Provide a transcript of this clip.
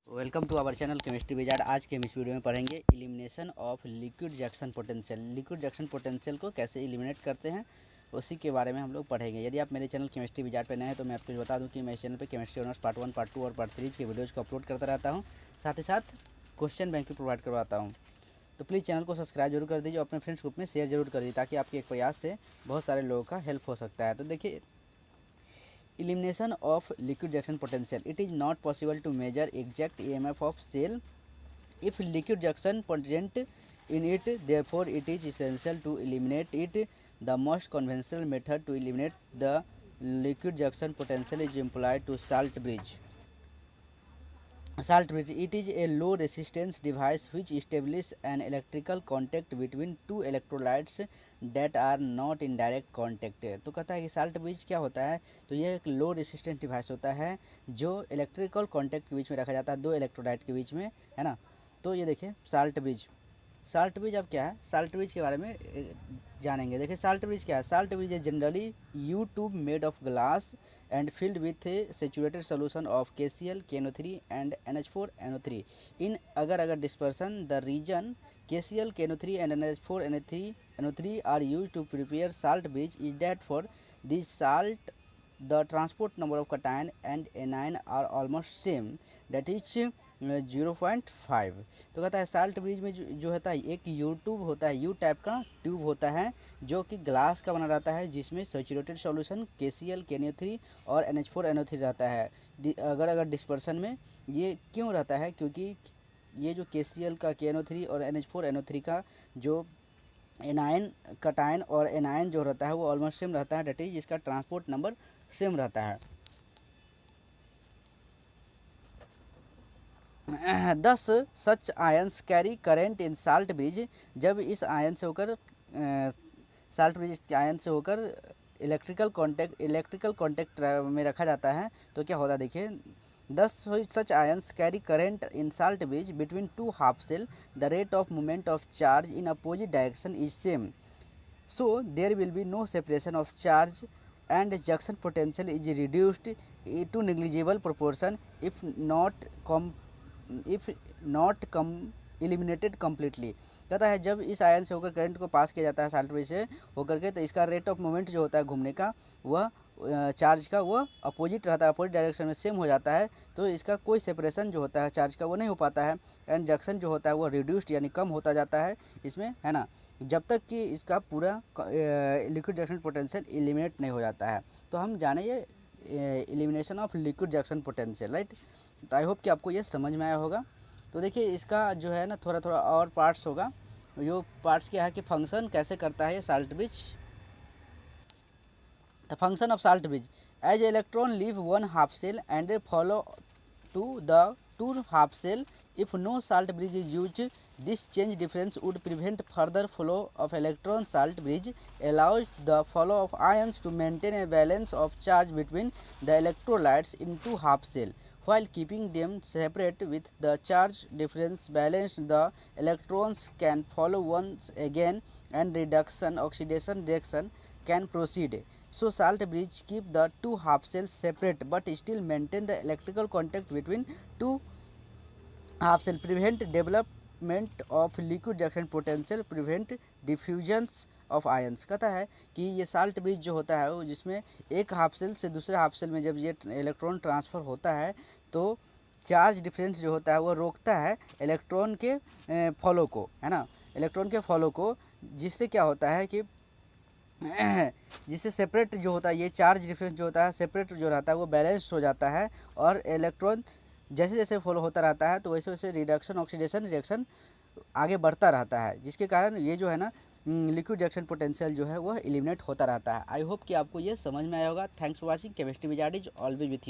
Welcome to our channel chemistry wizard. आज के हम इस वीडियो में पढ़ेंगे elimination of liquid junction potential. Liquid junction potential को कैसे एलिमिनेट करते हैं उसी के बारे में हम लोग पढ़ेंगे। यदि आप मेरे चैनल केमिस्ट्री विजार्ड पर नए हैं तो मैं आपको बता दूं कि मैं इस चैनल पर केमिस्ट्री ऑनर्स पार्ट 1, पार्ट 2 और पार्ट 3 के वीडियोज़ को अपलोड करता रहता हूँ। साथ ही साथ क्वेश्चन बैंक भी प्रोवाइड करवाता हूँ। तो प्लीज़ चैनल को सब्सक्राइब जरूर कर दीजिए और अपने फ्रेंड्स ग्रुप में शेयर जरूर कर दीजिए ताकि आपके एक प्रयास से बहुत सारे लोगों का हेल्प हो सकता है। तो देखिए, elimination of liquid junction potential. It is not possible to measure exact EMF of cell if liquid junction present in it. Therefore, it is essential to eliminate it. The most conventional method to eliminate the liquid junction potential is employed to salt bridge. Salt bridge. It is a low resistance device which establishes an electrical contact between two electrolytes that are not in direct contact. तो कहता है कि salt bridge क्या होता है, तो यह एक लो रेसिस्टेंट डिवाइस होता है जो इलेक्ट्रिकल कांटेक्ट के बीच में रखा जाता है, दो इलेक्ट्रोलाइट के बीच में, है ना। तो ये देखिए साल्ट ब्रिज। साल्ट ब्रिज अब क्या है, साल्ट ब्रिज के बारे में जानेंगे। देखिए साल्ट ब्रिज क्या है। Salt bridge is generally you tube made of glass and filled with a saturated solution of KCl, KNO3 and NH4NO3 in agar-agar dispersion. The reason KCl, KNO3 and NH4NO3 are used to prepare salt bridge is that for this salt the transport number of cation and anion are almost same, that is 0.5। तो कहता है salt bridge में जो होता है एक you tube होता है, यू टाइप का ट्यूब होता है जो कि ग्लास का बना रहता है, जिसमें सैचुरेटेड सॉल्यूशन KCl, KNO3 और NH4NO3 रहता है। अगर डिस्पर्सन में ये क्यों रहता है, क्योंकि ये जो KCl का, KNO3 और NH4NO3 का जो एनायन, कटायन और एनायन जो रहता है वो ऑलमोस्ट सेम रहता है, डेट इज इसका ट्रांसपोर्ट नंबर सेम रहता है। Thus such ions carry current in salt bridge. जब इस आयन से होकर साल्ट ब्रिज के आयन से होकर इलेक्ट्रिकल कांटेक्ट में रखा जाता है तो क्या होता है, देखिए 10 such ions carry current in salt bridge between two half cell. The rate of movement of charge in opposite direction is same, so there will be no separation of charge and junction potential is reduced to negligible proportion if not eliminated completely। कहता है जब इस ion से होकर current को पास किया जाता है साल्ट ब्रिज से होकर के, तो इसका रेट ऑफ मोमेंट जो होता है घूमने का, वह चार्ज का वो अपोजिट रहता है, अपोजिट डायरेक्शन में सेम हो जाता है। तो इसका कोई सेपरेशन जो होता है चार्ज का वो नहीं हो पाता है, एंड जंक्शन जो होता है वो रिड्यूस्ड यानी कम होता जाता है इसमें, है ना, जब तक कि इसका पूरा लिक्विड जंक्शन पोटेंशियल एलिमिनेट नहीं हो जाता है। तो हम जाने ये elimination of liquid junction potential, right. तो आई होप कि आपको ये समझ में आया होगा। तो देखिए इसका जो है ना थोड़ा थोड़ा और पार्ट्स होगा। जो पार्ट्स क्या है कि फंक्शन कैसे करता है ये salt bridge. The function of salt bridge, as electron leave one half cell and follow to the two half cell, if no salt bridge is used, this change difference would prevent further flow of electron. Salt bridge allows the flow of ions to maintain a balance of charge between the electrolytes in two half cell while keeping them separate. With the charge difference balanced, the electrons can follow once again and oxidation reaction can proceed. So salt bridge keep the two half cells separate but still maintain the electrical contact between two half cell, prevent development of liquid junction potential, prevent diffusions of ions। कहता है कि ये salt bridge जो होता है वो जिसमें एक हाफ सेल से दूसरे हाफ सेल में जब ये इलेक्ट्रॉन ट्रांसफ़र होता है तो चार्ज डिफरेंस जो होता है वो रोकता है इलेक्ट्रॉन के फॉलो को, है ना, इलेक्ट्रॉन के फॉलो को, जिससे क्या होता है कि जिससे सेपरेट जो होता है ये चार्ज डिफरेंस जो होता है सेपरेट जो रहता है वो बैलेंस्ड हो जाता है, और इलेक्ट्रॉन जैसे जैसे फॉलो होता रहता है तो वैसे वैसे रिडक्शन ऑक्सीडेशन रिएक्शन आगे बढ़ता रहता है, जिसके कारण ये जो है ना लिक्विड जंक्शन पोटेंशियल जो है वह एलिमिनेट होता रहता है। आई होप कि आपको ये समझ में आया होगा। Thanks for watching. Chemistry wizard is always with you.